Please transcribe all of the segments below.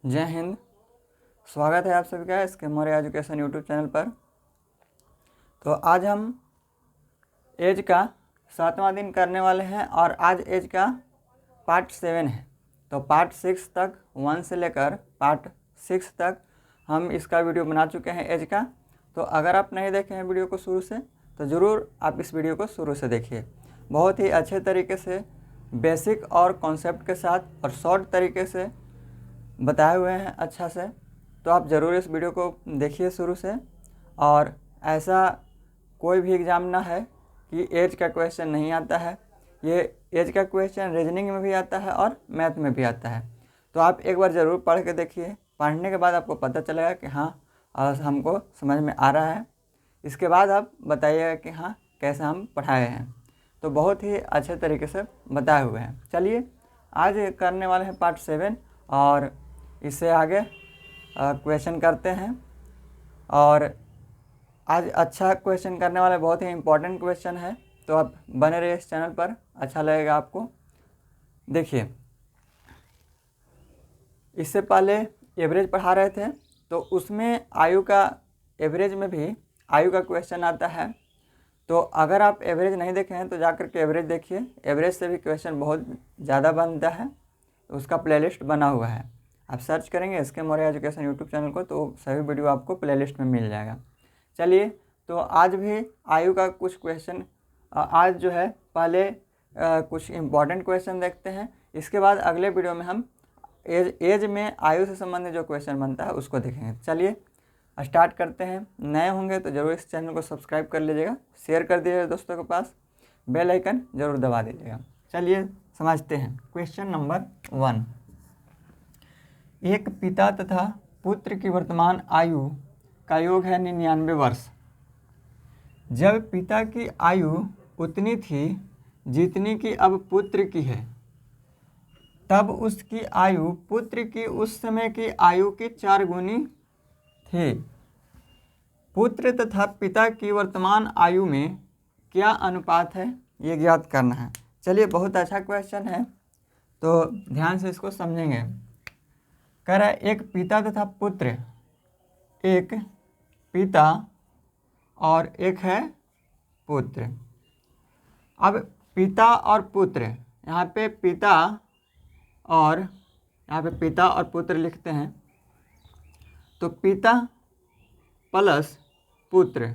जय हिंद। स्वागत है आप सभी का इसके मौर्य एजुकेशन यूट्यूब चैनल पर। तो आज हम एज का 7वां दिन करने वाले हैं और आज एज का पार्ट 7 है। तो पार्ट 6 तक 1 से लेकर पार्ट 6 तक हम इसका वीडियो बना चुके हैं एज का। तो अगर आप नहीं देखे हैं वीडियो को शुरू से तो ज़रूर आप इस वीडियो को शुरू से देखिए। बहुत ही अच्छे तरीके से बेसिक और कॉन्सेप्ट के साथ और शॉर्ट तरीके से बताए हुए हैं अच्छा से। तो आप ज़रूर इस वीडियो को देखिए शुरू से। और ऐसा कोई भी एग्ज़ाम ना है कि एज का क्वेश्चन नहीं आता है। ये एज का क्वेश्चन रीजनिंग में भी आता है और मैथ में भी आता है। तो आप एक बार ज़रूर पढ़ के देखिए। पढ़ने के बाद आपको पता चलेगा कि हाँ हमको समझ में आ रहा है। इसके बाद आप बताइएगा कि हाँ कैसे हम पढ़ाए हैं। तो बहुत ही अच्छे तरीके से बताए हुए हैं। चलिए आज करने वाले हैं पार्ट 7 और इससे आगे क्वेश्चन करते हैं। और आज अच्छा क्वेश्चन करने वाले बहुत ही इम्पोर्टेंट क्वेश्चन है। तो आप बने रहिए इस चैनल पर, अच्छा लगेगा आपको। देखिए, इससे पहले एवरेज पढ़ा रहे थे तो उसमें आयु का एवरेज में भी आयु का क्वेश्चन आता है। तो अगर आप एवरेज नहीं देखे हैं तो जाकर के एवरेज देखिए। एवरेज से भी क्वेश्चन बहुत ज़्यादा बनता है। उसका प्लेलिस्ट बना हुआ है, आप सर्च करेंगे इसके मौर्य एजुकेशन यूट्यूब चैनल को तो सभी वीडियो आपको प्लेलिस्ट में मिल जाएगा। चलिए, तो आज भी आयु का कुछ क्वेश्चन आज जो है पहले कुछ इम्पॉर्टेंट क्वेश्चन देखते हैं। इसके बाद अगले वीडियो में हम एज में आयु से संबंधित जो क्वेश्चन बनता है उसको देखेंगे। चलिए स्टार्ट करते हैं। नए होंगे तो ज़रूर इस चैनल को सब्सक्राइब कर लीजिएगा, शेयर कर दीजिएगा दोस्तों के पास, बेल आइकन ज़रूर दबा दीजिएगा। चलिए समझते हैं। क्वेश्चन नंबर 1, एक पिता तथा पुत्र की वर्तमान आयु का योग है 99 वर्ष। जब पिता की आयु उतनी थी जितनी कि अब पुत्र की है, तब उसकी आयु पुत्र की उस समय की आयु की 4 गुनी थी। पुत्र तथा पिता की वर्तमान आयु में क्या अनुपात है, ये ज्ञात करना है। चलिए, बहुत अच्छा क्वेश्चन है तो ध्यान से इसको समझेंगे। कह रहा है एक पिता तथा पुत्र, एक पिता और एक है पुत्र। अब पिता और पुत्र, यहाँ पे पिता और पुत्र लिखते हैं। तो पिता प्लस पुत्र,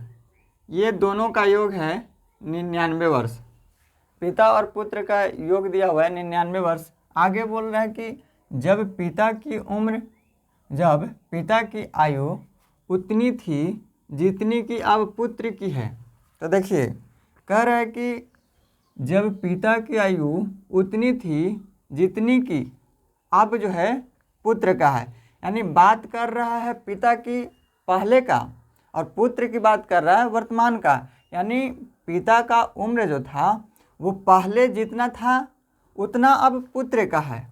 ये दोनों का योग है 99 वर्ष। पिता और पुत्र का योग दिया हुआ है 99 वर्ष। आगे बोल रहा है कि जब पिता की आयु उतनी थी जितनी कि अब पुत्र की है। तो देखिए, कह रहा है कि जब पिता की आयु उतनी थी जितनी कि अब जो है पुत्र का है, यानी बात कर रहा है पिता की पहले का और पुत्र की बात कर रहा है वर्तमान का। यानी पिता का उम्र जो था वो पहले जितना था उतना अब पुत्र का है।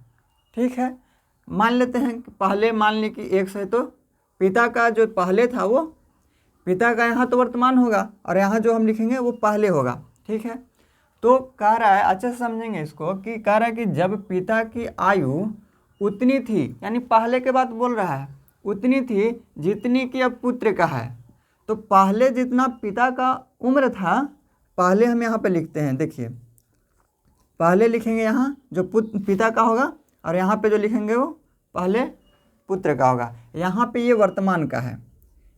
ठीक है, मान लेते हैं कि पहले मान ली कि 1 है तो पिता का जो पहले था वो पिता का यहाँ तो वर्तमान होगा और यहाँ जो हम लिखेंगे वो पहले होगा। ठीक है, तो कह रहा है, अच्छे से समझेंगे इसको, कि कह रहा है कि जब पिता की आयु उतनी थी, यानी पहले के बात बोल रहा है, उतनी थी जितनी कि अब पुत्र का है। तो पहले जितना पिता का उम्र था, पहले हम यहाँ पे लिखते हैं। देखिए, पहले लिखेंगे यहाँ जो पिता का होगा और यहाँ पे जो लिखेंगे वो पहले पुत्र का होगा। यहाँ पे ये वर्तमान का है,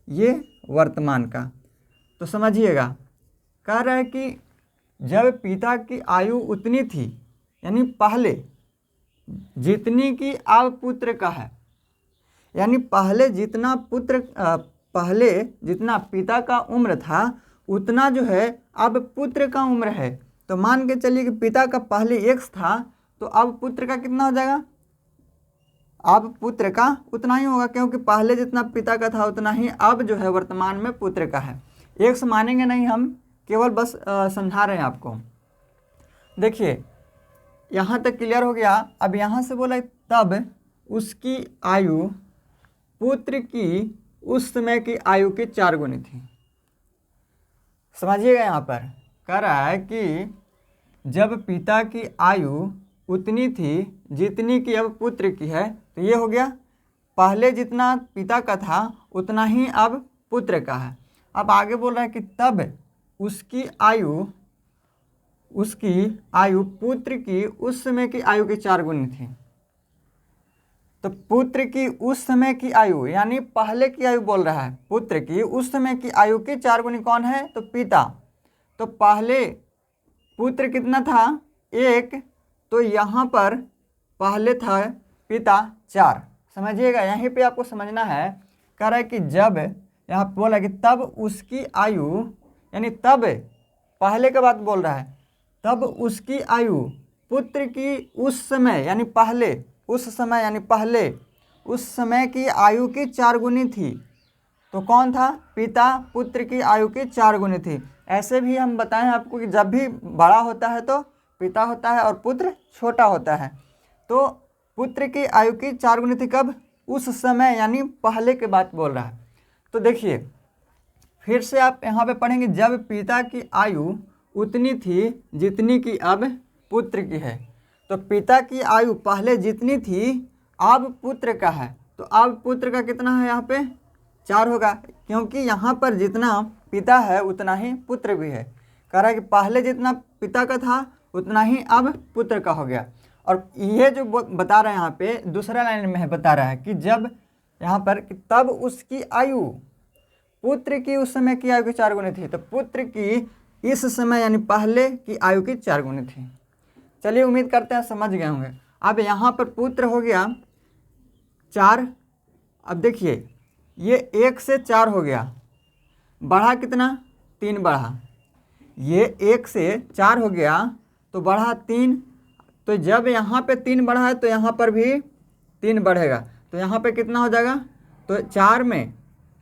ये वर्तमान का। तो समझिएगा, कह रहा है कि जब पिता की आयु उतनी थी, यानी पहले जितनी कि अब पुत्र का है, यानी पहले जितना पिता का उम्र था उतना जो है अब पुत्र का उम्र है। तो मान के चलिए कि पिता का पहले 1 था तो अब पुत्र का कितना हो जाएगा, अब पुत्र का उतना ही होगा, क्योंकि पहले जितना पिता का था उतना ही अब जो है वर्तमान में पुत्र का है। 1 मानेंगे नहीं हम, केवल बस समझा रहे हैं आपको। देखिए, यहाँ तक क्लियर हो गया। अब यहाँ से बोला तब उसकी आयु पुत्र की उस समय की आयु की 4 गुनी थी। समझिएगा, यहाँ पर कह रहा है कि जब पिता की आयु उतनी थी जितनी कि अब पुत्र की है, तो ये हो गया पहले जितना पिता का था उतना ही अब पुत्र का है। अब आगे बोल रहा है कि तब उसकी आयु पुत्र की उस समय की आयु के 4 गुनी थी। तो पुत्र की उस समय की आयु यानी पहले की आयु बोल रहा है, पुत्र की उस समय की आयु की 4 गुनी कौन है? तो पिता। तो पहले पुत्र कितना था? 1, तो यहाँ पर पहले था पिता 4। समझिएगा, यहीं पे आपको समझना है। कह रहा है कि जब यहाँ बोला कि तब उसकी आयु, यानी तब पहले का बात बोल रहा है, तब उसकी आयु पुत्र की उस समय यानी पहले, उस समय यानी पहले उस समय की आयु की 4 गुनी थी। तो कौन था? पिता पुत्र की आयु की 4 गुनी थी। ऐसे भी हम बताएं आपको कि जब भी बड़ा होता है तो पिता होता है और पुत्र छोटा होता है। तो पुत्र की आयु की 4 गुनी थी कब? उस समय यानी पहले के बात बोल रहा है। तो देखिए फिर से आप यहाँ पे पढ़ेंगे, जब पिता की आयु उतनी थी जितनी की अब पुत्र की है। तो पिता की आयु पहले जितनी थी अब पुत्र का है। तो अब पुत्र का कितना है? यहाँ पे 4 होगा, क्योंकि यहाँ पर जितना पिता है उतना ही पुत्र भी है। कह रहा है कि पहले जितना पिता का था उतना ही अब पुत्र का हो गया। और ये जो बता रहा है यहाँ पे दूसरा लाइन में है, बता रहा है कि जब यहाँ पर कि तब उसकी आयु पुत्र की उस समय की आयु की 4 गुनी थी। तो पुत्र की इस समय यानी पहले की आयु की 4 गुनी थी। चलिए उम्मीद करते हैं समझ गए होंगे। अब यहाँ पर पुत्र हो गया 4। अब देखिए ये 1 से 4 हो गया, बढ़ा कितना? 3 बढ़ा। ये 1 से 4 हो गया तो बढ़ा 3। तो जब यहाँ पे 3 बढ़ा है तो यहाँ पर भी 3 बढ़ेगा। तो यहाँ पे कितना हो जाएगा? तो 4 में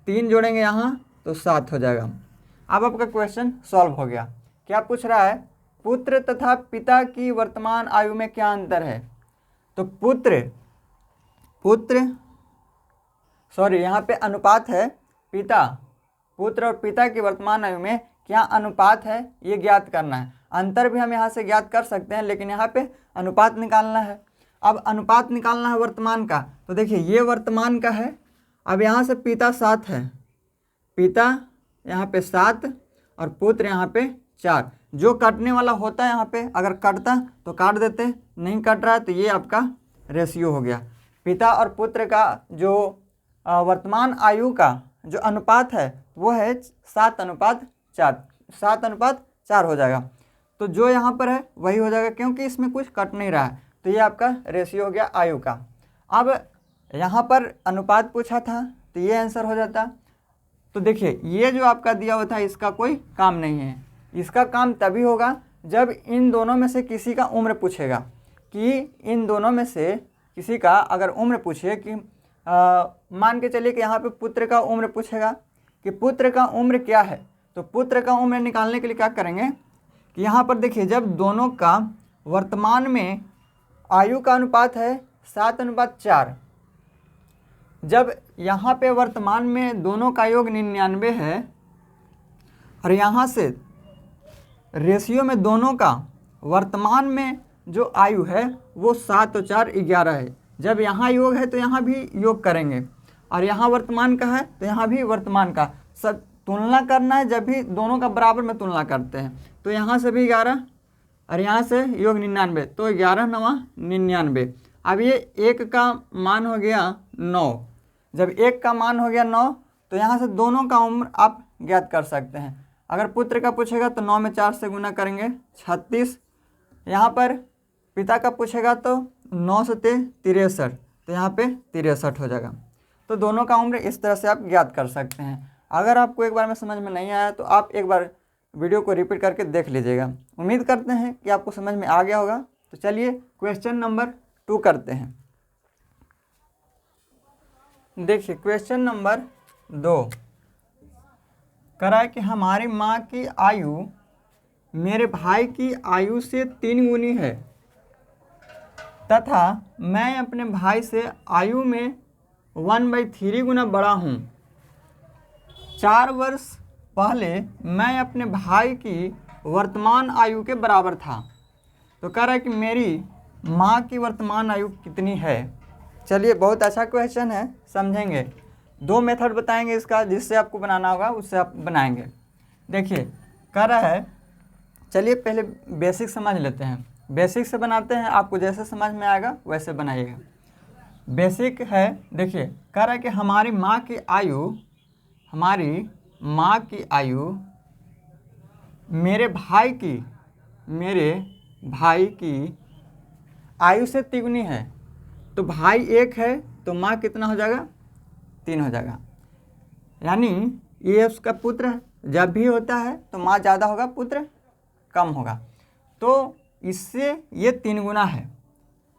3 जोड़ेंगे यहाँ तो 7 हो जाएगा। अब आपका क्वेश्चन सॉल्व हो गया। क्या पूछ रहा है? पुत्र तथा पिता की वर्तमान आयु में क्या अंतर है? तो यहाँ पे अनुपात है, पुत्र और पिता की वर्तमान आयु में क्या अनुपात है ये ज्ञात करना है। अंतर भी हम यहाँ से ज्ञात कर सकते हैं, लेकिन यहाँ पे अनुपात निकालना है। अब अनुपात निकालना है वर्तमान का। तो देखिए ये वर्तमान का है। अब यहाँ से पिता 7 है, पिता यहाँ पे 7 और पुत्र यहाँ पे 4। जो कटने वाला होता है यहाँ पे, अगर कटता तो काट देते, नहीं कट रहा है तो ये आपका रेशियो हो गया। पिता और पुत्र का जो वर्तमान आयु का जो अनुपात है वो है 7:4 हो जाएगा। तो जो यहाँ पर है वही हो जाएगा, क्योंकि इसमें कुछ कट नहीं रहा है। तो ये आपका रेशियो हो गया आयु का। अब यहाँ पर अनुपात पूछा था तो ये आंसर हो जाता। तो देखिए ये जो आपका दिया हुआ था इसका कोई काम नहीं है। इसका काम तभी होगा जब इन दोनों में से किसी का उम्र पूछेगा, कि इन दोनों में से किसी का अगर उम्र पूछे कि मान के चलिए कि यहाँ पे पुत्र का उम्र पूछेगा कि पुत्र का उम्र क्या है। तो पुत्र का उम्र निकालने के लिए क्या करेंगे कि यहाँ पर देखिए जब दोनों का वर्तमान में आयु का अनुपात है 7:4, जब यहाँ पे वर्तमान में दोनों का योग 99 है और यहाँ से रेशियो में दोनों का वर्तमान में जो आयु है वो 7 और 4 11 है। जब यहाँ योग है तो यहाँ भी योग करेंगे, और यहाँ वर्तमान का है तो यहाँ भी वर्तमान का। सब तुलना करना है, जब भी दोनों का बराबर में तुलना करते हैं। तो यहाँ से भी 11 और यहाँ से योग 99, तो 11 9 99। अब ये 1 का मान हो गया 9। जब 1 का मान हो गया 9 तो यहाँ से दोनों का उम्र आप ज्ञात कर सकते हैं। अगर पुत्र का पूछेगा तो 9 में 4 से गुना करेंगे 36। यहाँ पर पिता का पूछेगा तो 9 से 63, तो यहाँ पे 63 हो जाएगा। तो दोनों का उम्र इस तरह से आप ज्ञात कर सकते हैं। अगर आपको एक बार में समझ में नहीं आया तो आप एक बार वीडियो को रिपीट करके देख लीजिएगा। उम्मीद करते हैं कि आपको समझ में आ गया होगा। तो चलिए क्वेश्चन नंबर 2 करते हैं। देखिए क्वेश्चन नंबर 2 कह रहा है कि हमारी माँ की आयु मेरे भाई की आयु से 3 गुनी है तथा मैं अपने भाई से आयु में 1/3 गुना बड़ा हूँ। 4 वर्ष पहले मैं अपने भाई की वर्तमान आयु के बराबर था। तो कह रहा है कि मेरी माँ की वर्तमान आयु कितनी है। चलिए, बहुत अच्छा क्वेश्चन है, समझेंगे। 2 मेथड बताएंगे इसका, जिससे आपको बनाना होगा उससे आप बनाएंगे। देखिए, कह रहा है, चलिए पहले बेसिक समझ लेते हैं। बेसिक से बनाते हैं, आपको जैसे समझ में आएगा वैसे बनाइएगा। बेसिक है, देखिए कह रहा है कि हमारी माँ की आयु मेरे भाई की आयु से तिगुनी है। तो भाई 1 है तो माँ कितना हो जाएगा? 3 हो जाएगा। यानी ये उसका पुत्र है, जब भी होता है तो माँ ज़्यादा होगा, पुत्र कम होगा। तो इससे ये 3 गुना है।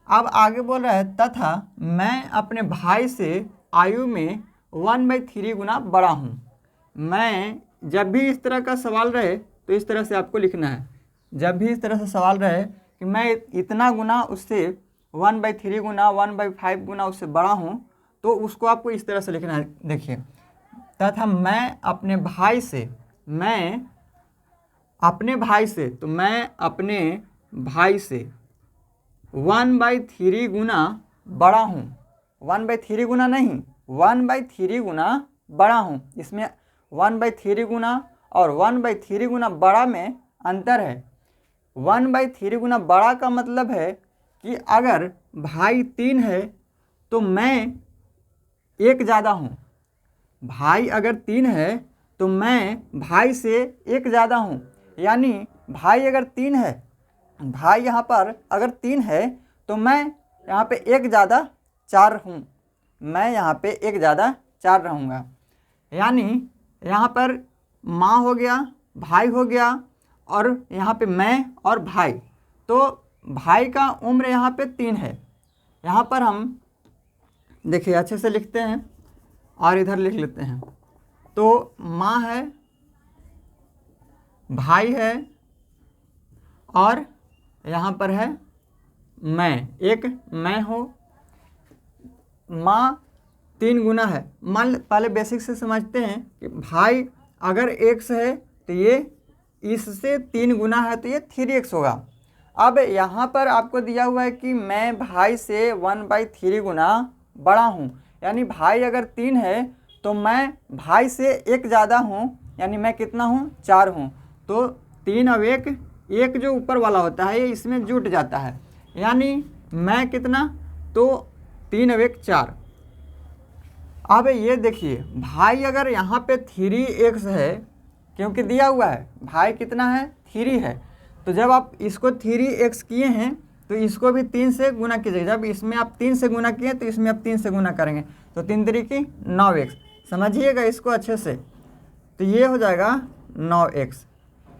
अब आगे बोल रहा है, तथा मैं अपने भाई से आयु में 1/3 गुना बड़ा हूँ। मैं जब भी इस तरह का सवाल रहे तो इस तरह से आपको लिखना है। जब भी इस तरह से सवाल रहे कि मैं इतना गुना उससे 1/3 गुना 1/5 गुना उससे बड़ा हूँ, तो उसको आपको इस तरह से लिखना है। देखिए, तथा मैं अपने भाई से 1/3 गुना बड़ा हूँ। 1/3 गुना नहीं, 1/3 गुना बड़ा हूँ। इसमें 1/3 गुना और 1/3 गुना बड़ा में अंतर है। 1/3 गुना बड़ा का मतलब है कि अगर भाई 3 है तो मैं 1 ज़्यादा हूँ। भाई अगर 3 है तो मैं भाई से 1 ज़्यादा हूँ। यानी भाई अगर 3 है, भाई यहाँ पर अगर 3 है तो मैं यहाँ पे 1 ज़्यादा 4 हूँ। मैं यहाँ पे 1 ज़्यादा 4 रहूँगा। यानी यहाँ पर माँ हो गया, भाई हो गया, और यहाँ पे मैं और भाई। तो भाई का उम्र यहाँ पे 3 है। यहाँ पर हम देखिए अच्छे से लिखते हैं और इधर लिख लेते हैं। तो माँ है, भाई है, और यहाँ पर है मैं हूँ। माँ 3 गुना है। पहले बेसिक से समझते हैं कि भाई अगर x है तो ये इससे 3 गुना है तो ये 3x होगा। अब यहाँ पर आपको दिया हुआ है कि मैं भाई से 1/3 गुना बड़ा हूँ। यानी भाई अगर 3 है तो मैं भाई से 1 ज़्यादा हूँ। यानी मैं कितना हूँ? 4 हूँ। तो 3 और 1 जो ऊपर वाला होता है ये इसमें जुट जाता है। यानी मैं कितना? तो 3 और 1 4। अब ये देखिए, भाई अगर यहाँ पे 3x है, क्योंकि दिया हुआ है भाई कितना है? 3 है। तो जब आप इसको 3x किए हैं तो इसको भी 3 से गुना कीजिएगा। जब इसमें आप 3 से गुना किए तो इसमें आप 3 से गुना करेंगे, तो 3 3 9x। समझिएगा इसको अच्छे से। तो ये हो जाएगा 9x।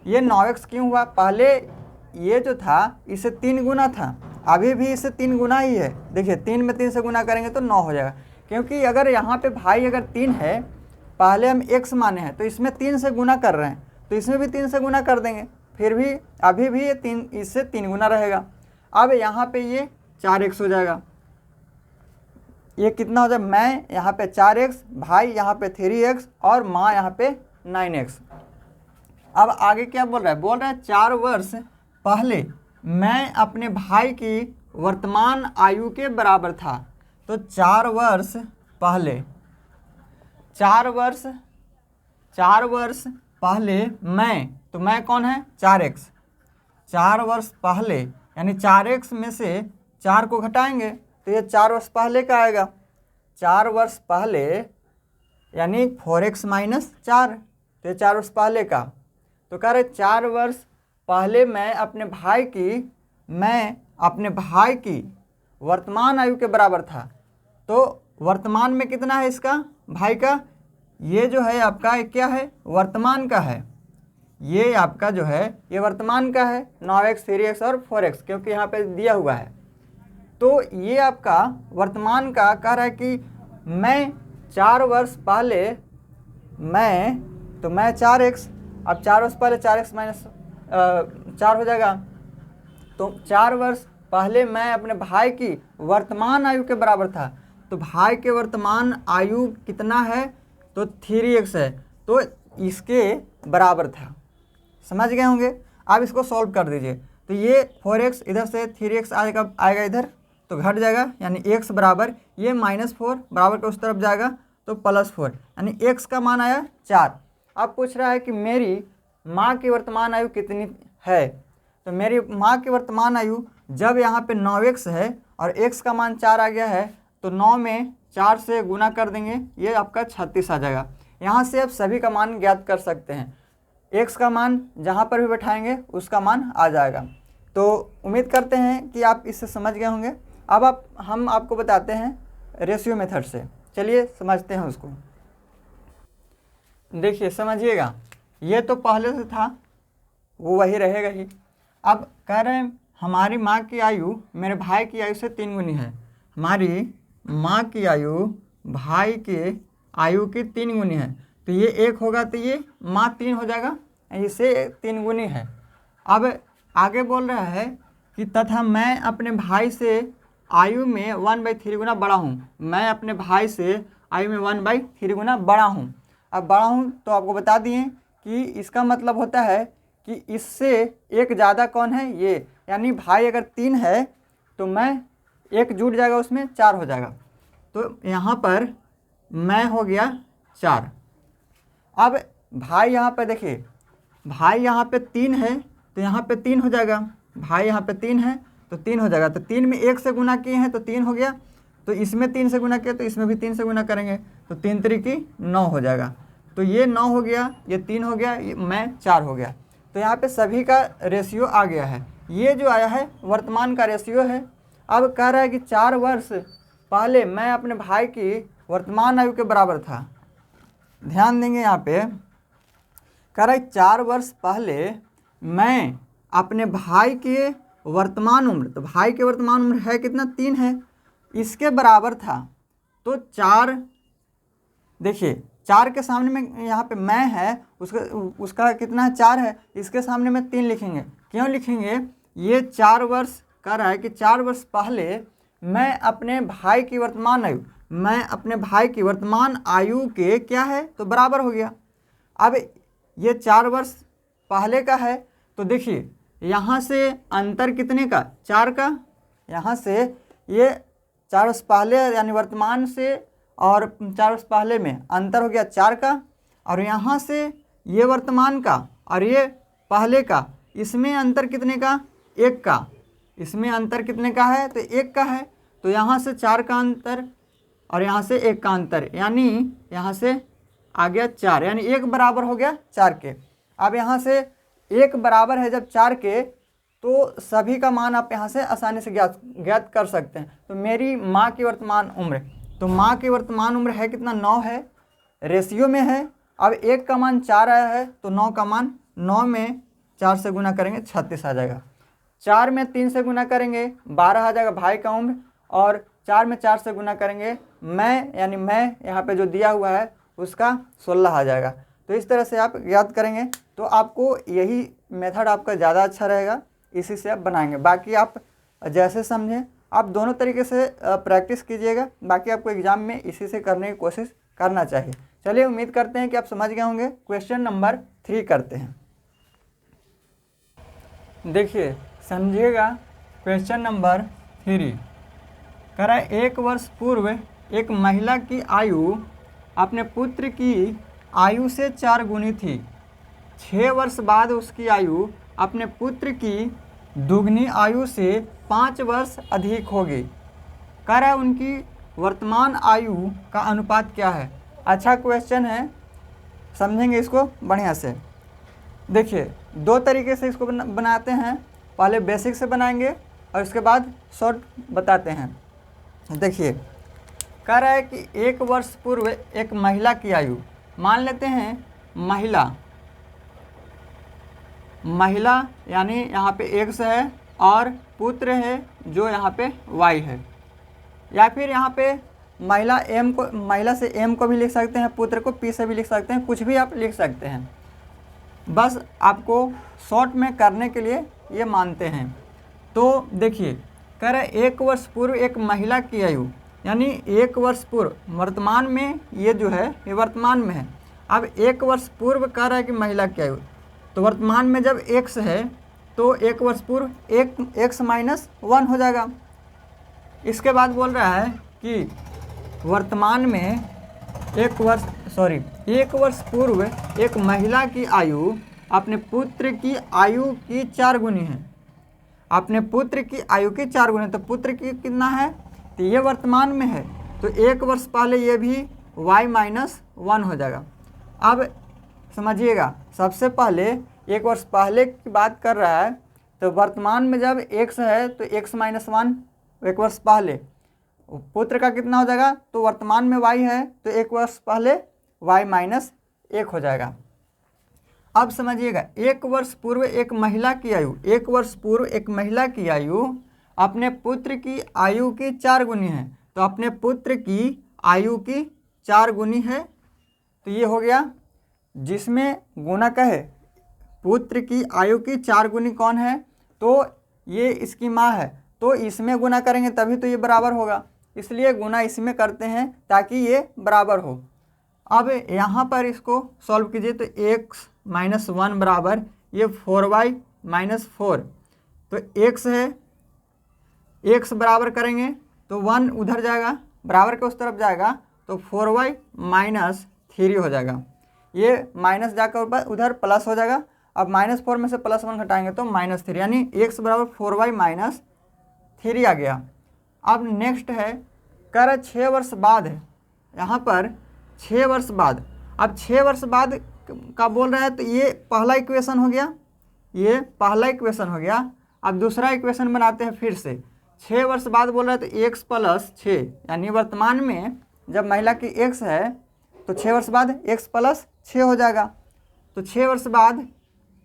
ये 9x क्यों हुआ? पहले ये जो था इससे 3 गुना था, अभी भी इससे 3 गुना ही है। देखिए 3 में 3 से गुना करेंगे तो 9 हो जाएगा। क्योंकि अगर यहाँ पे भाई अगर 3 है, पहले हम x माने हैं तो इसमें 3 से गुना कर रहे हैं, तो इसमें भी 3 से गुना कर देंगे, फिर भी अभी भी ये 3 इससे 3 गुना रहेगा। अब यहाँ पे ये 4x हो जाएगा। ये कितना हो जाएगा? मैं यहाँ पे 4x, भाई यहाँ पे 3x और माँ यहाँ पे 9x। अब आगे क्या बोल रहा है? बोल रहा है 4 वर्ष पहले मैं अपने भाई की वर्तमान आयु के बराबर था। तो 4 वर्ष पहले मैं, तो मैं कौन है? 4x। 4 वर्ष पहले यानी 4x में से 4 को घटाएंगे तो ये 4 वर्ष पहले का आएगा। 4 वर्ष पहले यानी 4x माइनस 4, तो ये 4 वर्ष पहले का। तो कह रहे 4 वर्ष पहले मैं अपने भाई की वर्तमान आयु के बराबर था। तो वर्तमान में कितना है इसका? भाई का ये जो है आपका क्या है? वर्तमान का है। ये आपका जो है ये वर्तमान का है, 9x 3x और 4x, क्योंकि यहाँ पे दिया हुआ है। तो ये आपका वर्तमान का कह रहा है कि मैं 4 वर्ष पहले मैं 4x। अब 4 वर्ष पहले 4x माइनस 4 हो जाएगा। तो 4 वर्ष पहले मैं अपने भाई की वर्तमान आयु के बराबर था। तो भाई के वर्तमान आयु कितना है? तो 3x है, तो इसके बराबर था। समझ गए होंगे? आप इसको सॉल्व कर दीजिए। तो ये 4x इधर से 3x आएगा इधर, तो घट जाएगा, यानी x बराबर ये -4 बराबर का उस तरफ जाएगा तो +4, यानी x का मान आया 4। अब पूछ रहा है कि मेरी माँ की वर्तमान आयु कितनी है। तो मेरी माँ की वर्तमान आयु जब यहाँ पे 9x है और x का मान 4 आ गया है तो 9 में 4 से गुना कर देंगे, ये आपका 36 आ जाएगा। यहाँ से आप सभी का मान ज्ञात कर सकते हैं, x का मान जहाँ पर भी बैठाएंगे उसका मान आ जाएगा। तो उम्मीद करते हैं कि आप इससे समझ गए होंगे। अब हम आपको बताते हैं रेशियो मेथड से, चलिए समझते हैं उसको। देखिए समझिएगा, ये तो पहले से था वो वही रहेगा ही। अब कह रहे हैं हमारी माँ की आयु मेरे भाई की आयु से 3 गुनी है। हमारी माँ की आयु भाई के आयु की 3 गुनी है, तो ये 1 होगा तो ये माँ 3 हो जाएगा, इसे 3 गुनी है। अब आगे बोल रहा है कि तथा मैं अपने भाई से आयु में 1/3 गुना बड़ा हूँ। मैं अपने भाई से आयु में 1/3 गुना बड़ा हूँ। अब बड़ा हूँ तो आपको बता दिए कि इसका मतलब होता है कि इससे एक ज़्यादा कौन है, ये, यानी भाई अगर 3 है तो मैं 1 जुड़ जाएगा उसमें 4 हो जाएगा। तो यहाँ पर मैं हो गया 4। अब भाई यहाँ पे देखिए, भाई यहाँ पे 3 है तो यहाँ पे 3 हो जाएगा। भाई यहाँ पे 3 है तो 3 हो जाएगा। तो 3 में 1 से गुना किए हैं तो 3 हो गया, तो इसमें 3 से गुना किया तो इसमें भी 3 से गुना करेंगे तो 3 त्रिकी 9 हो जाएगा। तो ये 9 हो गया, ये 3 हो गया, ये मैं 4 हो गया। तो यहाँ पे सभी का रेशियो आ गया है। ये जो आया है वर्तमान का रेशियो है। अब कह रहा है कि 4 वर्ष पहले मैं अपने भाई की वर्तमान आयु के बराबर था। ध्यान देंगे यहाँ पे, कह रहा है 4 वर्ष पहले मैं अपने भाई के वर्तमान उम्र, तो भाई के वर्तमान उम्र है कितना, 3 है, इसके बराबर था। तो 4, देखिए 4 के सामने में यहाँ पे मैं है, उसका कितना है, 4 है, इसके सामने में 3 लिखेंगे। क्यों लिखेंगे, ये 4 वर्ष कह रहा है कि 4 वर्ष पहले मैं अपने भाई की वर्तमान आयु, मैं अपने भाई की वर्तमान आयु के क्या है तो बराबर हो गया। अब ये 4 वर्ष पहले का है तो देखिए यहाँ से अंतर कितने का, 4 का। यहाँ से ये 4 वर्ष पहले यानी वर्तमान से और 4 वर्ष पहले में अंतर हो गया 4 का, और यहाँ से ये वर्तमान का और ये पहले का, इसमें अंतर कितने का, 1 का। इसमें अंतर कितने का है तो 1 का है। तो यहाँ से 4 का अंतर और यहाँ से 1 का अंतर, यानी यहाँ से आ गया 4, यानी 1 बराबर हो गया 4 के। अब यहाँ से 1 बराबर है जब 4 के, तो सभी का मान आप यहाँ से आसानी से ज्ञात कर सकते हैं। तो मेरी माँ की वर्तमान उम्र, तो माँ की वर्तमान उम्र है कितना, 9 है, रेशियो में है। अब 1 का मान 4 आया है तो 9 का मान, 9 में 4 से गुना करेंगे 36 आ जाएगा। 4 में 3 से गुना करेंगे 12 आ जाएगा भाई का उम्र, और 4 में 4 से गुना करेंगे मैं, यानी मैं यहाँ पे जो दिया हुआ है उसका 16 आ जाएगा। तो इस तरह से आप याद करेंगे तो आपको यही मेथड आपका ज़्यादा अच्छा रहेगा, इसी से आप बनाएंगे। बाकी आप जैसे समझें, आप दोनों तरीके से प्रैक्टिस कीजिएगा। बाकी आपको एग्ज़ाम में इसी से करने की कोशिश करना चाहिए। चलिए, उम्मीद करते हैं कि आप समझ गए होंगे। क्वेश्चन नंबर 3 करते हैं। देखिए समझिएगा, क्वेश्चन नंबर 3 कह रहा है 1 वर्ष पूर्व एक महिला की आयु अपने पुत्र की आयु से 4 गुनी थी। 6 वर्ष बाद उसकी आयु अपने पुत्र की दुगनी आयु से 5 वर्ष अधिक होगी। कह रहा है उनकी वर्तमान आयु का अनुपात क्या है। अच्छा क्वेश्चन है, समझेंगे इसको बढ़िया से। देखिए 2 तरीके से इसको बनाते हैं, पहले बेसिक से बनाएंगे और उसके बाद शॉर्ट बताते हैं। देखिए कह रहा है कि 1 वर्ष पूर्व एक महिला की आयु, मान लेते हैं महिला यानी यहाँ पे X है और पुत्र है जो यहाँ पे Y है, या फिर यहाँ पे महिला से M को भी लिख सकते हैं, पुत्र को P से भी लिख सकते हैं, कुछ भी आप लिख सकते हैं। बस आपको शॉर्ट में करने के लिए ये मानते हैं। तो देखिए कह रहे 1 वर्ष पूर्व एक महिला की आयु, यानी 1 वर्ष पूर्व, वर्तमान में ये जो है ये वर्तमान में है। अब 1 वर्ष पूर्व कह रहा है कि महिला की आयु, तो वर्तमान में जब X है तो 1 वर्ष पूर्व 1 x - 1 हो जाएगा। इसके बाद बोल रहा है कि वर्तमान में एक वर्ष पूर्व एक महिला की आयु अपने पुत्र की आयु की 4 गुनी है। अपने पुत्र की आयु की 4 गुनी, तो पुत्र की कितना है, तो ये वर्तमान में है, तो 1 वर्ष पहले ये भी y-1 हो जाएगा। अब समझिएगा, सबसे पहले 1 वर्ष पहले की बात कर रहा है, तो वर्तमान में जब x है तो x-1 1 वर्ष पहले, पुत्र का कितना हो जाएगा, तो वर्तमान में y है तो 1 वर्ष पहले y-1 हो जाएगा। अब समझिएगा, 1 वर्ष पूर्व एक महिला की आयु, 1 वर्ष पूर्व एक महिला की आयु अपने पुत्र की आयु की 4 गुनी है, तो अपने पुत्र की आयु की 4 गुनी है, तो ये हो गया। जिसमें गुणक है पुत्र की आयु की 4 गुनी कौन है, तो ये इसकी माँ है, तो इसमें गुना करेंगे तभी तो ये बराबर होगा, इसलिए गुना इसमें करते हैं ताकि ये बराबर हो। अब यहाँ पर इसको सॉल्व कीजिए, तो x-1 बराबर ये 4y-4, तो x है, x बराबर करेंगे तो 1 उधर जाएगा, बराबर के उस तरफ जाएगा, तो 4y-3 हो जाएगा। ये माइनस जाकर उधर प्लस हो जाएगा। अब -4 में से +1 घटाएंगे तो -3, यानी x बराबर 4y-3 आ गया। अब नेक्स्ट है, कर 6 वर्ष बाद है, यहाँ पर 6 वर्ष बाद, अब 6 वर्ष बाद का बोल रहा है, तो ये पहला इक्वेशन हो गया, ये पहला इक्वेशन हो गया। अब दूसरा इक्वेशन बनाते हैं फिर से, 6 वर्ष बाद बोल रहा है तो x + 6, यानी वर्तमान में जब महिला की x है तो 6 वर्ष बाद x + 6 हो जाएगा। तो 6 वर्ष बाद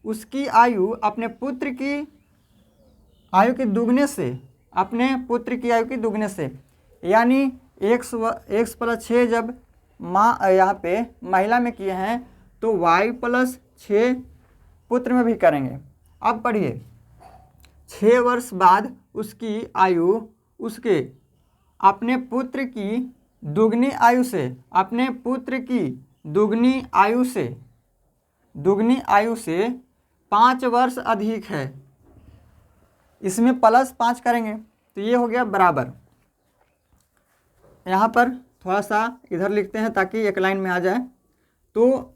उसकी आयु अपने पुत्र की आयु के दुगने से, अपने पुत्र की आयु के दुगने से, यानी x + 6 जब माँ यहाँ पे महिला में किए हैं तो y + 6 पुत्र में भी करेंगे। अब पढ़िए, 6 वर्ष बाद उसकी आयु उसके अपने पुत्र की दुगनी आयु से, अपने पुत्र की दुगनी आयु से 5 वर्ष अधिक है, इसमें +5 करेंगे तो ये हो गया बराबर। यहाँ पर थोड़ा सा इधर लिखते हैं ताकि एक लाइन में आ जाए, तो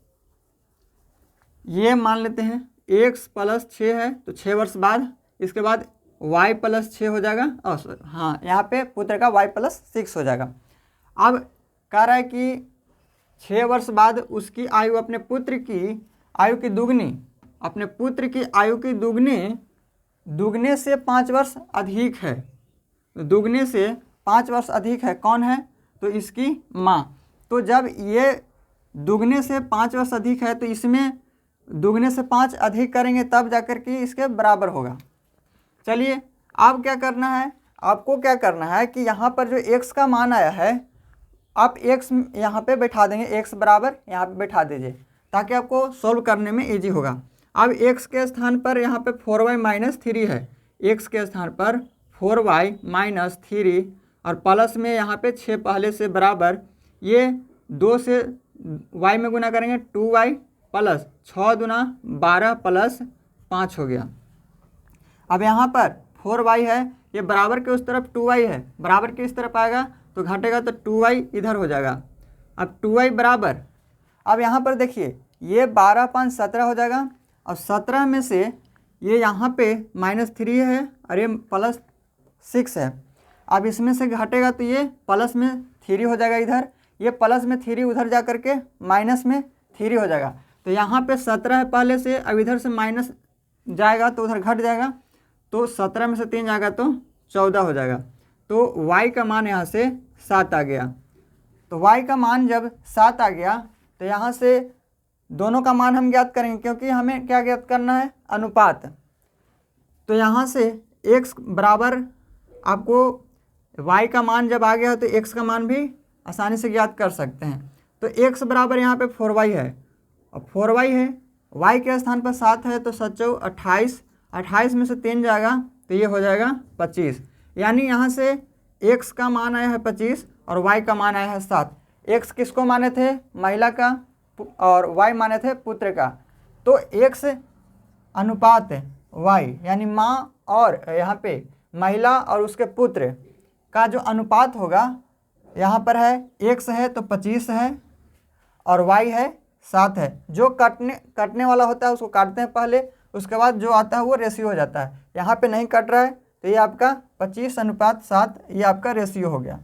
ये मान लेते हैं x + 6 है तो 6 वर्ष बाद, इसके बाद y + 6 हो जाएगा, हाँ यहाँ पे पुत्र का y + 6 हो जाएगा। अब कह रहा है कि 6 वर्ष बाद उसकी आयु अपने पुत्र की आयु की दुगनी, अपने पुत्र की आयु की दुगने से 5 वर्ष अधिक है, दुगने से 5 वर्ष अधिक है, कौन है, तो इसकी माँ। तो जब ये दुगने से 5 वर्ष अधिक है तो इसमें दुगने से 5 अधिक करेंगे तब जाकर के इसके बराबर होगा। चलिए अब क्या करना है, आपको क्या करना है कि यहाँ पर जो x का मान आया है, आप x यहाँ पे बैठा देंगे, x बराबर यहाँ पे बैठा दीजिए ताकि आपको सोल्व करने में इजी होगा। अब x के स्थान पर यहाँ पे 4y-3 है, x के स्थान पर 4y-3 और प्लस में यहाँ पे 6 पहले से बराबर, ये 2 से y में गुना करेंगे 2y + 6 दूना 12 + 5 हो गया। अब यहाँ पर 4y है, ये बराबर के उस तरफ 2y है, बराबर के इस तरफ आएगा तो घटेगा तो 2y इधर हो जाएगा। अब 2y बराबर, अब यहाँ पर देखिए ये 12 × 5 = 17 हो जाएगा, और 17 में से ये यहाँ पे -3 है और ये +6 है। अब इसमें से घटेगा तो ये प्लस में 3 हो जाएगा इधर, ये प्लस में 3 उधर जा कर के माइनस में 3 हो जाएगा। तो यहाँ पे 17 है पहले से, अब इधर से माइनस जाएगा तो उधर घट जाएगा, तो 17 में से 3 जाएगा तो 14 हो जाएगा। तो y का मान यहाँ से 7 आ गया। तो y का मान जब 7 आ गया तो यहाँ से दोनों का मान हम ज्ञात करेंगे, क्योंकि हमें क्या ज्ञात करना है, अनुपात। तो यहाँ से x बराबर, आपको y का मान जब आ गया तो x का मान भी आसानी से ज्ञात कर सकते हैं। तो x बराबर यहाँ पे 4y है, और 4y है, y के स्थान पर 7 है तो 7 × 28, 28 में से 3 जाएगा तो ये हो जाएगा 25, यानी यहाँ से x का मान आया है 25 और y का मान आया है 7। x किसको माने थे, महिला का, और y माने थे पुत्र का। तो x अनुपात y, यानी माँ और यहाँ पे महिला और उसके पुत्र, का जो अनुपात होगा, यहाँ पर है x है तो 25 है और y है 7 है। जो कटने वाला होता है उसको काटते हैं पहले, उसके बाद जो आता है वो रेशियो हो जाता है। यहाँ पे नहीं कट रहा है तो ये आपका 25:7 ये आपका रेशियो हो गया।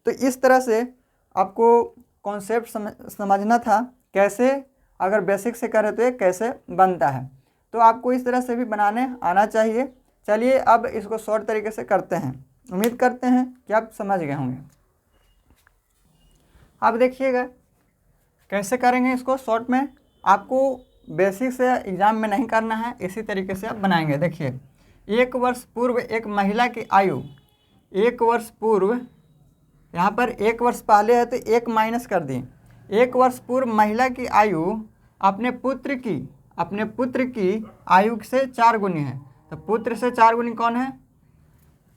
तो इस तरह से आपको कॉन्सेप्ट समझना था, कैसे अगर बेसिक से करें तो ये कैसे बनता है। तो आपको इस तरह से भी बनाने आना चाहिए। चलिए अब इसको शॉर्ट तरीके से करते हैं। उम्मीद करते हैं कि आप समझ गए होंगे। अब देखिएगा कैसे करेंगे इसको शॉर्ट में। आपको बेसिक से एग्जाम में नहीं करना है, इसी तरीके से आप बनाएंगे। देखिए, 1 वर्ष पूर्व एक महिला की आयु, 1 वर्ष पूर्व, यहाँ पर 1 वर्ष पहले है तो 1 माइनस कर दें। 1 वर्ष पूर्व महिला की आयु अपने पुत्र की आयु से 4 गुनी है। तो पुत्र से 4 गुनी कौन है?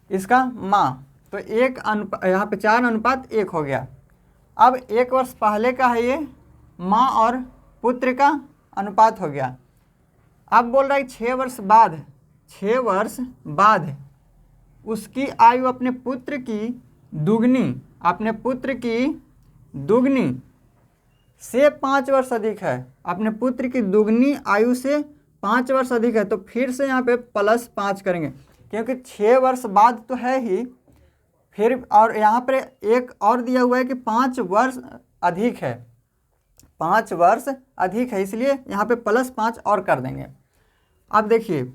इसका माँ। तो यहाँ पे 4:1 हो गया। अब 1 वर्ष पहले का है ये, माँ और पुत्र का अनुपात हो गया। अब बोल रहा है 6 वर्ष बाद उसकी आयु अपने पुत्र की दुगनी से 5 वर्ष अधिक है। अपने पुत्र की दुगनी आयु से 5 वर्ष अधिक है। तो फिर से यहाँ पे +5 करेंगे, क्योंकि 6 वर्ष बाद तो है ही, फिर और यहाँ पर एक और दिया हुआ है कि 5 वर्ष अधिक है, 5 वर्ष अधिक है, इसलिए यहाँ पे +5 और कर देंगे। अब देखिए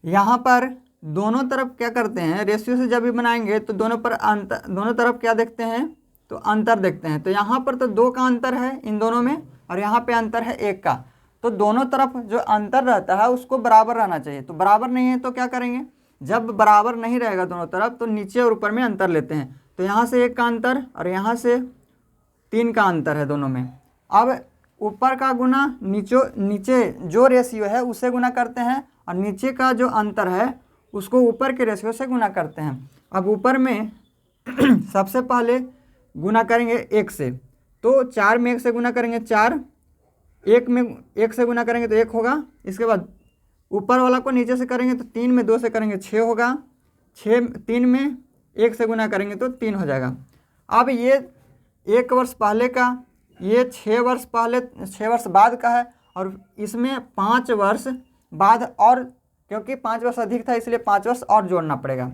यहाँ पर दोनों तरफ क्या करते हैं, रेशियो से जब भी बनाएंगे तो दोनों तरफ क्या देखते हैं, तो अंतर देखते हैं। तो यहाँ पर तो 2 का अंतर है इन दोनों में, और यहाँ पे अंतर है 1 का। तो दोनों तरफ जो अंतर रहता है उसको बराबर रहना चाहिए। तो बराबर नहीं है तो क्या करेंगे, जब बराबर नहीं रहेगा दोनों तरफ तो नीचे और ऊपर में अंतर लेते हैं। तो यहाँ से 1 का अंतर और यहाँ से 3 का अंतर है दोनों में। अब ऊपर का गुना नीचे जो रेशियो है उससे गुना करते हैं, और नीचे का जो अंतर है उसको ऊपर के रेशियो से गुना करते हैं। अब ऊपर में सबसे पहले गुना करेंगे 1 से, तो 4 में 1 से गुना करेंगे 4, 1 में 1 से गुना करेंगे तो 1 होगा। इसके बाद ऊपर वाला को नीचे से करेंगे तो 3 में 2 से करेंगे 6 होगा, 3 में 1 से गुना करेंगे तो 3 हो जाएगा। अब ये 1 वर्ष पहले का, ये 6 वर्ष बाद का है, और इसमें 5 वर्ष बाद, और क्योंकि 5 वर्ष अधिक था इसलिए 5 वर्ष और जोड़ना पड़ेगा।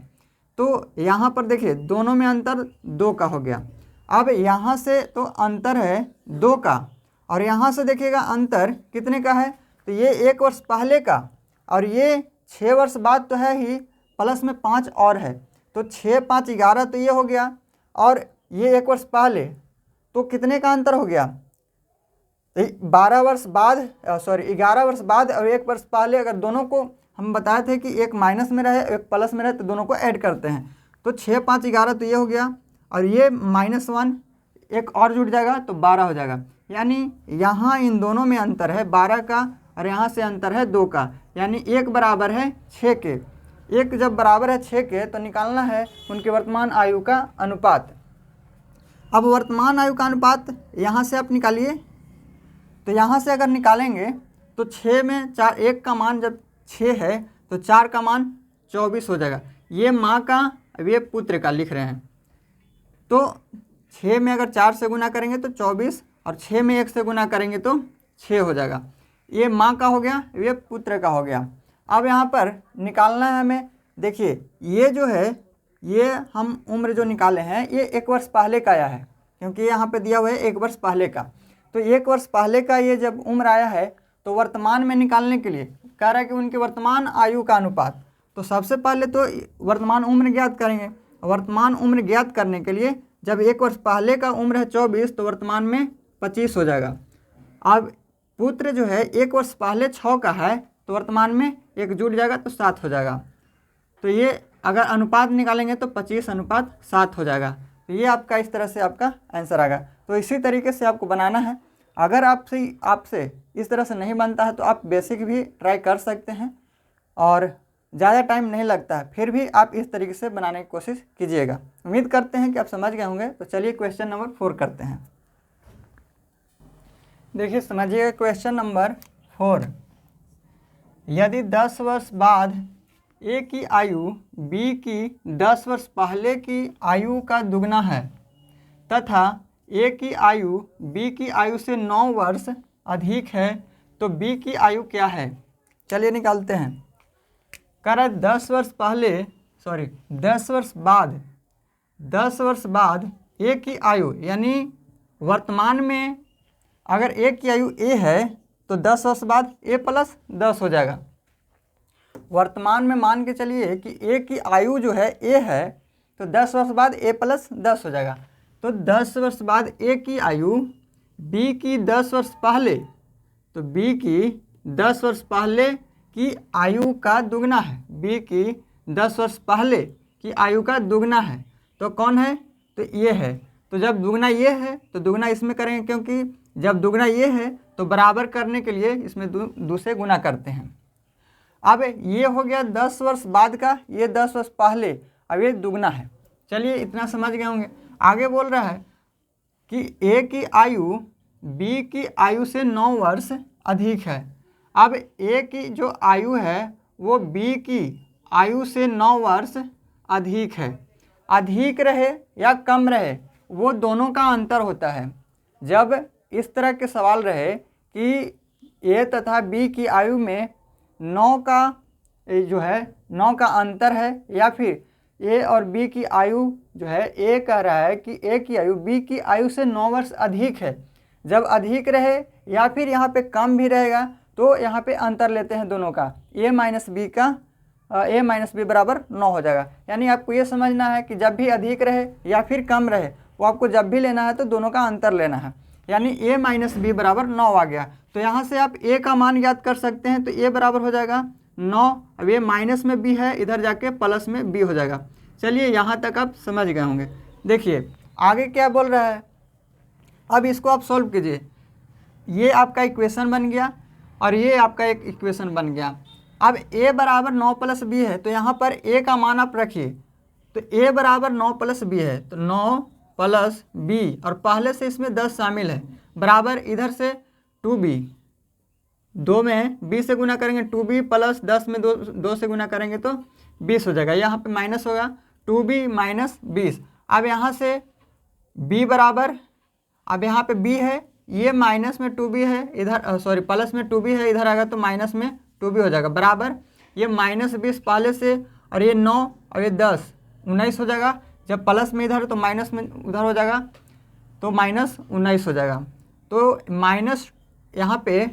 तो यहाँ पर देखिए दोनों में अंतर 2 का हो गया। अब यहाँ से तो अंतर है 2 का, और यहाँ से देखिएगा अंतर कितने का है, तो ये 1 वर्ष पहले का, और ये 6 वर्ष बाद तो है ही, प्लस में 5 और है। तो 6, 5, 11 तो ये हो गया, और ये 1 वर्ष पहले, तो कितने का अंतर हो गया, 11 वर्ष बाद और 1 वर्ष पहले। अगर दोनों को हम बताए थे कि एक माइनस में रहे एक प्लस में रहे तो दोनों को ऐड करते हैं। तो 6, 5, 11 तो ये हो गया, और ये -1 एक और जुड़ जाएगा तो 12 हो जाएगा। यानी यहाँ इन दोनों में अंतर है 12 का, और यहाँ से अंतर है 2 का, यानी 1 बराबर है 6 के। 1 जब बराबर है 6 के तो निकालना है उनकी वर्तमान आयु का अनुपात। अब वर्तमान आयु का अनुपात यहाँ से आप निकालिए। तो यहाँ से अगर निकालेंगे तो 6 में 4, 1 का मान जब 6 है तो 4 का मान 24 हो जाएगा। ये माँ का, अब ये पुत्र का लिख रहे हैं। तो 6 में अगर 4 से गुना करेंगे तो 24, और 6 में 1 से गुना करेंगे तो 6 हो जाएगा। ये माँ का हो गया, ये पुत्र का हो गया। अब यहाँ पर निकालना है हमें। देखिए ये जो है, ये हम उम्र जो निकाले हैं ये 1 वर्ष पहले का आया है, क्योंकि यहाँ पे दिया हुआ है 1 वर्ष पहले का। तो 1 वर्ष पहले का ये जब उम्र आया है तो वर्तमान में निकालने के लिए कह रहा है कि उनकी वर्तमान आयु का अनुपात। तो सबसे पहले तो वर्तमान उम्र ज्ञात करेंगे। वर्तमान उम्र ज्ञात करने के लिए जब 1 वर्ष पहले का उम्र है 24 तो वर्तमान में 25 हो जाएगा। अब पुत्र जो है 1 वर्ष पहले 6 का है तो वर्तमान में 1 जुड़ जाएगा तो 7 हो जाएगा। तो ये अगर अनुपात निकालेंगे तो 25:7 हो जाएगा। तो ये आपका इस तरह से आपका आंसर आएगा। तो इसी तरीके से आपको बनाना है। अगर आपसे इस तरह से नहीं बनता है तो आप बेसिक भी ट्राई कर सकते हैं, और ज़्यादा टाइम नहीं लगता है, फिर भी आप इस तरीके से बनाने की कोशिश कीजिएगा। उम्मीद करते हैं कि आप समझ गए होंगे। तो चलिए क्वेश्चन नंबर 4 करते हैं। देखिए समझिएगा क्वेश्चन नंबर 4। यदि 10 वर्ष बाद ए की आयु बी की 10 वर्ष पहले की आयु का दुगना है तथा ए की आयु बी की आयु से 9 वर्ष अधिक है तो बी की आयु क्या है। चलिए निकालते हैं। कह रहा है 10 वर्ष बाद ए की आयु, यानी वर्तमान में अगर ए की आयु ए है तो 10 वर्ष बाद ए प्लस 10 हो जाएगा। वर्तमान में मान के चलिए कि ए की आयु जो है ए है तो 10 वर्ष बाद ए प्लस 10 हो जाएगा। तो 10 वर्ष बाद ए की आयु बी की 10 वर्ष पहले, तो बी की 10 वर्ष पहले की आयु का दुगना है। बी की 10 वर्ष पहले की आयु का दुगना है तो कौन है, तो ये है। तो जब दुगना ये है तो दुगना इसमें करेंगे, क्योंकि जब दुगना ये है तो बराबर करने के लिए इसमें दो से गुना करते हैं। अब ये हो गया 10 वर्ष बाद का, ये 10 वर्ष पहले, अब ये दुगना है। चलिए इतना समझ गए होंगे। आगे बोल रहा है कि ए की आयु बी की आयु से 9 वर्ष अधिक है। अब ए की जो आयु है वो बी की आयु से 9 वर्ष अधिक है। अधिक रहे या कम रहे वो दोनों का अंतर होता है। जब इस तरह के सवाल रहे कि ए तथा बी की आयु में 9 का जो है 9 का अंतर है, या फिर ए और बी की आयु जो है ए कह रहा है कि ए की आयु बी की आयु से 9 वर्ष अधिक है। जब अधिक रहे या फिर यहाँ पे कम भी रहेगा तो यहाँ पे अंतर लेते हैं दोनों का, ए माइनस बी बराबर 9 हो जाएगा। यानी आपको ये समझना है कि जब भी अधिक रहे या फिर कम रहे वो आपको जब भी लेना है तो दोनों का अंतर लेना है। यानी ए माइनस बी बराबर 9 आ गया। तो यहाँ से आप ए का मान याद कर सकते हैं, तो ए बराबर हो जाएगा 9। अब ये माइनस में बी है, इधर जाके प्लस में बी हो जाएगा। चलिए यहाँ तक आप समझ गए होंगे। देखिए आगे क्या बोल रहा है, अब इसको आप सॉल्व कीजिए। ये आपका इक्वेशन बन गया और ये आपका एक इक्वेशन बन गया। अब a बराबर 9 प्लस बी है तो यहाँ पर a का मान आप रखिए। तो a बराबर 9 प्लस बी है तो 9 प्लस बी, और पहले से इसमें 10 शामिल है, बराबर इधर से 2b, 2 में b से गुना करेंगे 2b प्लस 10 में 2 से गुना करेंगे तो 20 हो जाएगा। यहाँ पे माइनस होगा 2b माइनस 20। अब यहाँ से b बराबर, अब यहाँ पे b है, ये माइनस में 2b है, इधर प्लस में 2b है, इधर आएगा तो माइनस में 2b हो जाएगा, बराबर ये माइनस 20 पहले से, और ये 9 और ये 10 19 हो जाएगा। जब प्लस में इधर तो माइनस में उधर हो जाएगा तो माइनस 19 हो जाएगा। तो माइनस यहाँ पे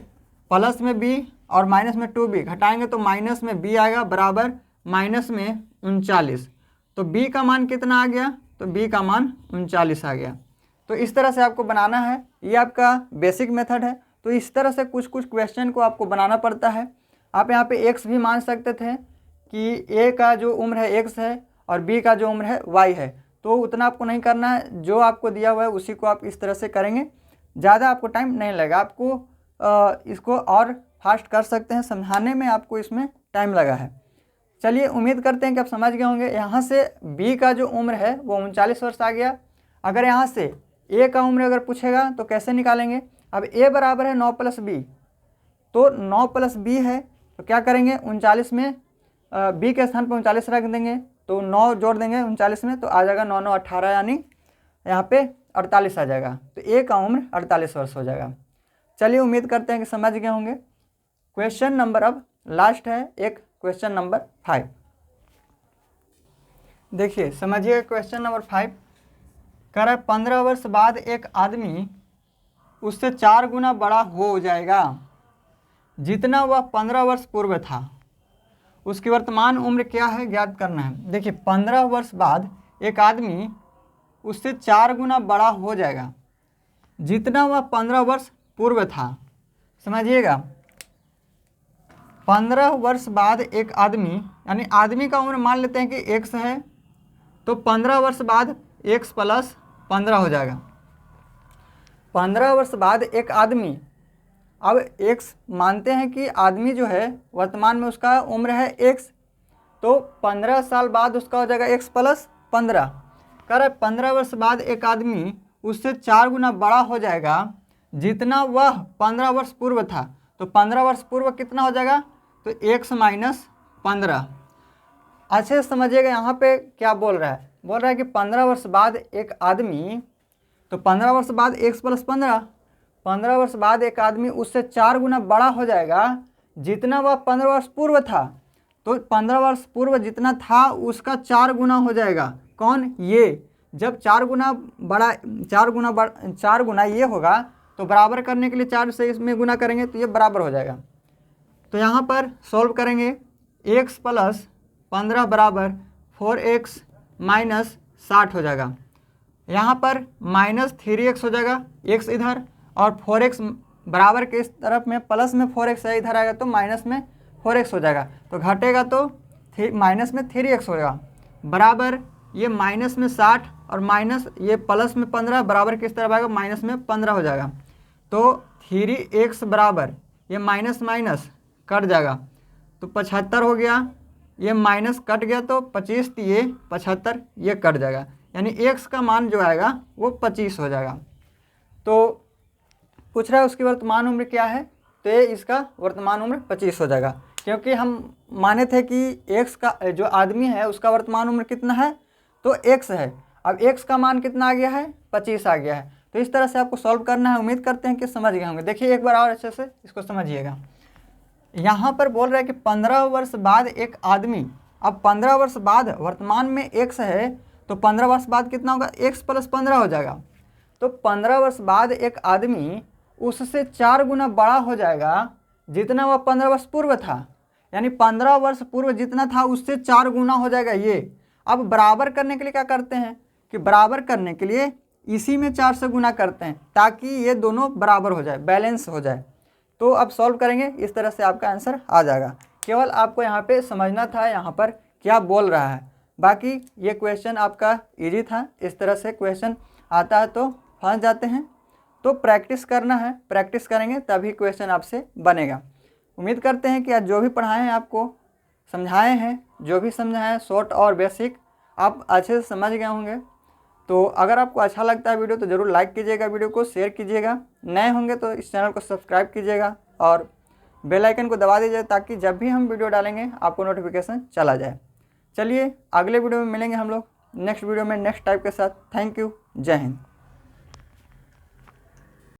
प्लस में b और माइनस में 2b घटाएंगे तो माइनस में b आएगा, बराबर माइनस में 39। तो b का मान कितना आ गया, तो b का मान 39 आ गया। तो इस तरह से आपको बनाना है, ये आपका बेसिक मेथड है। तो इस तरह से कुछ कुछ क्वेश्चन को आपको बनाना पड़ता है। आप यहाँ पे x भी मान सकते थे कि a का जो उम्र है x है और b का जो उम्र है y है, तो उतना आपको नहीं करना है, जो आपको दिया हुआ है उसी को आप इस तरह से करेंगे, ज़्यादा आपको टाइम नहीं लगेगा। आपको इसको और फास्ट कर सकते हैं, समझाने में आपको इसमें टाइम लगा है। चलिए उम्मीद करते हैं कि आप समझ गए होंगे। यहाँ से b का जो उम्र है वो 39 वर्ष आ गया। अगर यहाँ से a का उम्र अगर पूछेगा तो कैसे निकालेंगे। अब a बराबर है 9 प्लस बी, तो 9 प्लस बी है तो क्या करेंगे 39 में b के स्थान पर 39 रख देंगे, तो 9 जोड़ देंगे 39 में तो आ जाएगा 9 9 18, यानी यहाँ पे 48 आ जाएगा। तो a का उम्र 48 वर्ष हो जाएगा। चलिए उम्मीद करते हैं कि समझ गए होंगे। क्वेश्चन नंबर अब लास्ट है, एक क्वेश्चन नंबर 5। देखिए समझिए क्वेश्चन नंबर 5 कह रहा है 15 वर्ष बाद एक आदमी उससे 4 गुना बड़ा हो जाएगा जितना वह 15 वर्ष पूर्व था। उसकी वर्तमान उम्र क्या है ज्ञात करना है। देखिए 15 वर्ष बाद एक आदमी उससे 4 गुना बड़ा हो जाएगा जितना वह 15 वर्ष पूर्व था। समझिएगा 15 वर्ष बाद एक आदमी, यानी आदमी का उम्र मान लेते हैं कि x है, तो 15 वर्ष बाद x प्लस 15 हो जाएगा। 15 वर्ष बाद एक आदमी, अब x मानते हैं कि आदमी जो है वर्तमान में उसका उम्र है x, तो 15 साल बाद उसका हो जाएगा x प्लस 15। कह रहा है 15 वर्ष बाद एक आदमी उससे 4 गुना बड़ा हो जाएगा जितना वह 15 वर्ष पूर्व था। तो 15 वर्ष पूर्व कितना हो जाएगा, तो x माइनस 15। अच्छे से समझिएगा यहाँ पे क्या बोल रहा है। बोल रहा है कि 15 वर्ष बाद एक आदमी, तो 15 वर्ष बाद x + 15 वर्ष बाद एक आदमी उससे 4 गुना बड़ा हो जाएगा जितना वह 15 वर्ष पूर्व था। तो 15 वर्ष पूर्व जितना था उसका 4 गुना हो जाएगा। कौन? ये। जब 4 गुना ये होगा तो बराबर करने के लिए 4 से इसमें गुना करेंगे तो ये बराबर हो जाएगा। तो यहाँ पर सॉल्व करेंगे, x + 15 बराबर 4x - 60 हो जाएगा। यहाँ पर -3x हो जाएगा, x इधर, और 4x बराबर के इस तरफ में प्लस में 4x है, इधर आएगा तो माइनस में 4x हो जाएगा। तो घटेगा तो माइनस में 3x होगा, बराबर ये माइनस में 60 और माइनस ये प्लस में 15 बराबर किस तरफ आएगा, माइनस में 15 हो जाएगा। तो 3x बराबर ये माइनस माइनस कट जाएगा तो 75 हो गया, ये माइनस कट गया तो 25 ये 75 ये कट जाएगा, यानी x का मान जो आएगा वो 25 हो जाएगा। तो पूछ रहा है उसकी वर्तमान उम्र क्या है, तो ये इसका वर्तमान उम्र 25 हो जाएगा, क्योंकि हम माने थे कि x का जो आदमी है उसका वर्तमान उम्र कितना है, तो x है। अब x का मान कितना आ गया है, 25 आ गया है। तो इस तरह से आपको सॉल्व करना है। उम्मीद करते हैं कि समझ गए होंगे। देखिए एक बार और अच्छे से इसको समझिएगा। यहाँ पर बोल रहा है कि 15 वर्ष बाद एक आदमी, अब 15 वर्ष बाद वर्तमान में x है तो 15 वर्ष बाद कितना होगा, x + 15 हो जाएगा। तो 15 वर्ष बाद एक आदमी उससे 4 गुना बड़ा हो जाएगा जितना वह 15 वर्ष पूर्व था, यानी 15 वर्ष पूर्व जितना था उससे 4 गुना हो जाएगा ये। अब बराबर करने के लिए क्या करते हैं कि बराबर करने के लिए इसी में 4 से गुना करते हैं ताकि ये दोनों बराबर हो जाए, बैलेंस हो जाए। तो अब सॉल्व करेंगे, इस तरह से आपका आंसर आ जाएगा। केवल आपको यहाँ पे समझना था यहाँ पर क्या बोल रहा है, बाकी ये क्वेश्चन आपका इजी था। इस तरह से क्वेश्चन आता है तो फंस जाते हैं, तो प्रैक्टिस करना है, प्रैक्टिस करेंगे तभी क्वेश्चन आपसे बनेगा। उम्मीद करते हैं कि आज जो भी पढ़ाए हैं आपको समझाए हैं, जो भी समझाए हैं शॉर्ट और बेसिक आप अच्छे से समझ गए होंगे। तो अगर आपको अच्छा लगता है वीडियो तो ज़रूर लाइक कीजिएगा, वीडियो को शेयर कीजिएगा, नए होंगे तो इस चैनल को सब्सक्राइब कीजिएगा और बेल आइकन को दबा दीजिए ताकि जब भी हम वीडियो डालेंगे आपको नोटिफिकेशन चला जाए। चलिए अगले वीडियो में मिलेंगे हम लोग नेक्स्ट वीडियो में नेक्स्ट टाइप के साथ। थैंक यू, जय हिंद।